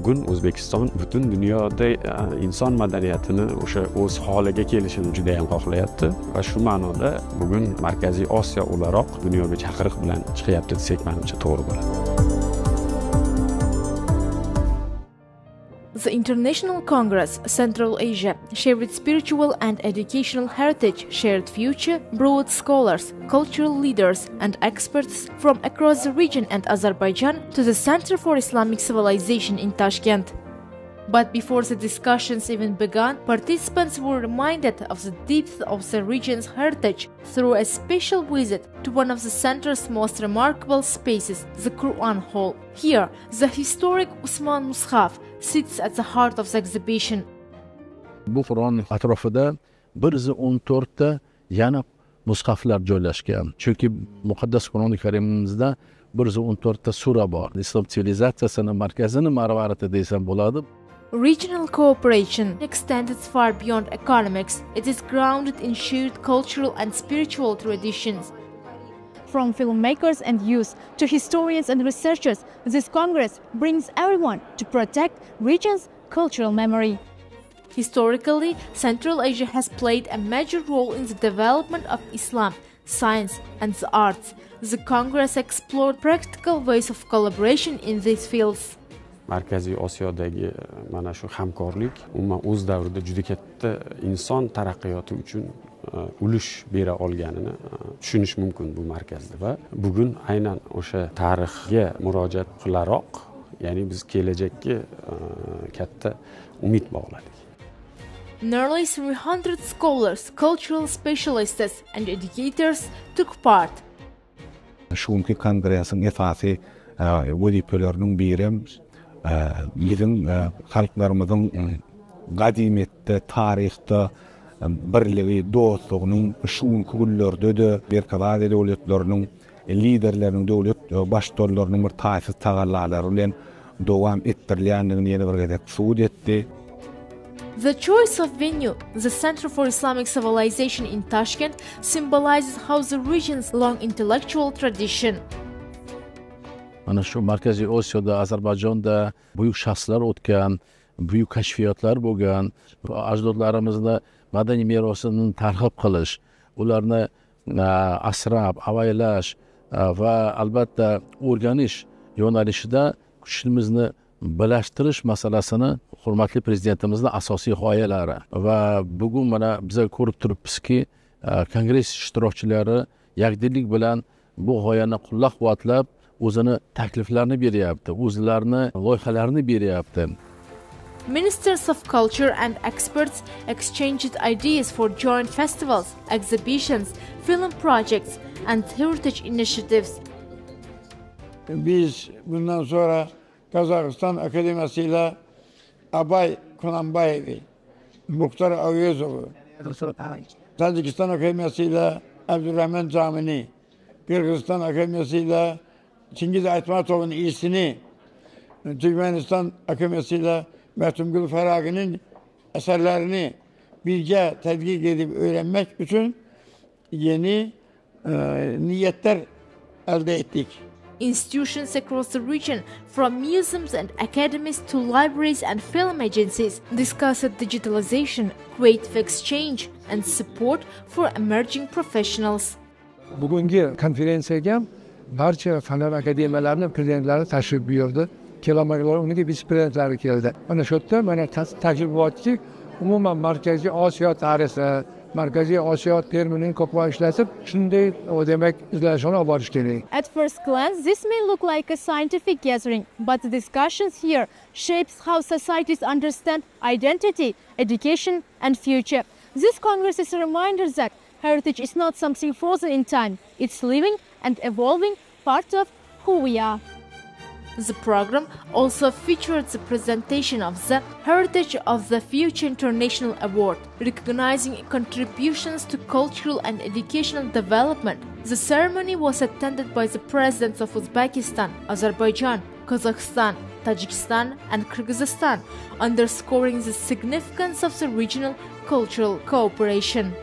bugun O'zbekiston butun dunyoda inson madaniyatini o'sha o'z holiga kelishini juda ham xohlayapti va shu ma'noda bugun Markaziy Osiyo o'laroq dunyoga chaqiriq bilan chiqyapti desak, menimcha to'g'ri bo'ladi. The International Congress, Central Asia, shared spiritual and educational heritage, shared future, brought scholars, cultural leaders and experts from across the region and Azerbaijan to the Center for Islamic Civilization in Tashkent. But before the discussions even began, participants were reminded of the depth of the region's heritage through a special visit to one of the center's most remarkable spaces, the Quran Hall. Here, the historic Usman Mushaf sits at the heart of the exhibition. Bu Qur'on atrofida 114 ta yana mushaflar joylashgan. Chunki muqaddas Qur'oni Karimimizda 114 ta sura bor. Islom sivilizatsiyasining markazini marvarati desam bo'ladi. Regional cooperation extends far beyond economics. It is grounded in shared cultural and spiritual traditions. From filmmakers and youth to historians and researchers, this Congress brings everyone to protect region's cultural memory. Historically, Central Asia has played a major role in the development of Islam, science and the arts. The Congress explored practical ways of collaboration in these fields. Markaziy Osiyodagi mana shu hamkorlik umuman o'z davrida juda katta inson taraqqiyoti uchun ulush bera olganini tushunish mumkin bu markazda va bugun aynan o'sha tarixga murojaat qilaroq, ya'ni biz kelajakka katta umid bog'ladik. Nearly 300 scholars, cultural specialists and educators took part. Şunki kongresin esası vazifelerinin biri bizim halklarımızın qadimiyetde, tarixte birliği, dostluğunun şunki günlerde de bir kadar devletlerinin liderlerinin, devlet baştorlarının bir taifsiz tağarlarları bilen devam ettirilýändigini ýene bir gezek suud etdi. The choice of venue, the Center for Islamic Civilization in Tashkent, symbolizes how the region's long intellectual tradition. Ana shu Markaziy Osiyoda, Ozarbayjonda buyuk shaxslar o'tgan, buyuk kashfiyotlar bo'lgan, ajdodlarimizni madaniy merosini targ'ib qilish, ularni asrab, avaylash va albatta o'rganish yo'nalishida kuchimizni birlashtirish masalasini hurmatli prezidentimizning asosiy g'oyalari va bugun mana biz ko'rib turibmizki, kongress ishtirokchilari yakdillik bilan bu g'oyani qo'llab-quvvatlab o'zini takliflarini beryapti, o'zlarini loyihalarini beryapti. Ministers of culture and experts exchanged ideas for joint festivals, exhibitions, film projects and heritage initiatives. Biz bundan sonra Kazakistan Akademisi ile Abay Konambayevi, Muhtar Avyezov'u, Tacikistan Akademisi ile Abdurrahman Camini, Kırgızistan Akademisi ile Çingiz Aytmatov'un iyisini, Türkmenistan Akademisi ile Mehtumgül Feragi'nin eserlerini bilge tedkik edip öğrenmek için yeni niyetler elde ettik. Institutions across the region, from museums and academies to libraries and film agencies, discussed digitalization, creative exchange and support for emerging professionals. Bugungi konferensiyaga barcha fanlar akademiyalarining prezidentlari tashrif buyurdi. Kelamalar uniki vitse-prezidentlari keldi. Mana shu yerda mana taklif bo'lyaptiki, umuman Markaziy Osiyo tarixi, Markaziy Osiyo terminini ko'proq ishlatib, shunday demak izlanishini olib borish kerak. At first glance, this may look like a scientific gathering, but the discussions here shapes how societies understand identity, education and future. This Congress is a reminder that heritage is not something frozen in time. It's living and evolving part of who we are. The program also featured the presentation of the Heritage of the Future International Award, recognizing contributions to cultural and educational development. The ceremony was attended by the presidents of Uzbekistan, Azerbaijan, Kazakhstan, Tajikistan and Kyrgyzstan, underscoring the significance of the regional cultural cooperation.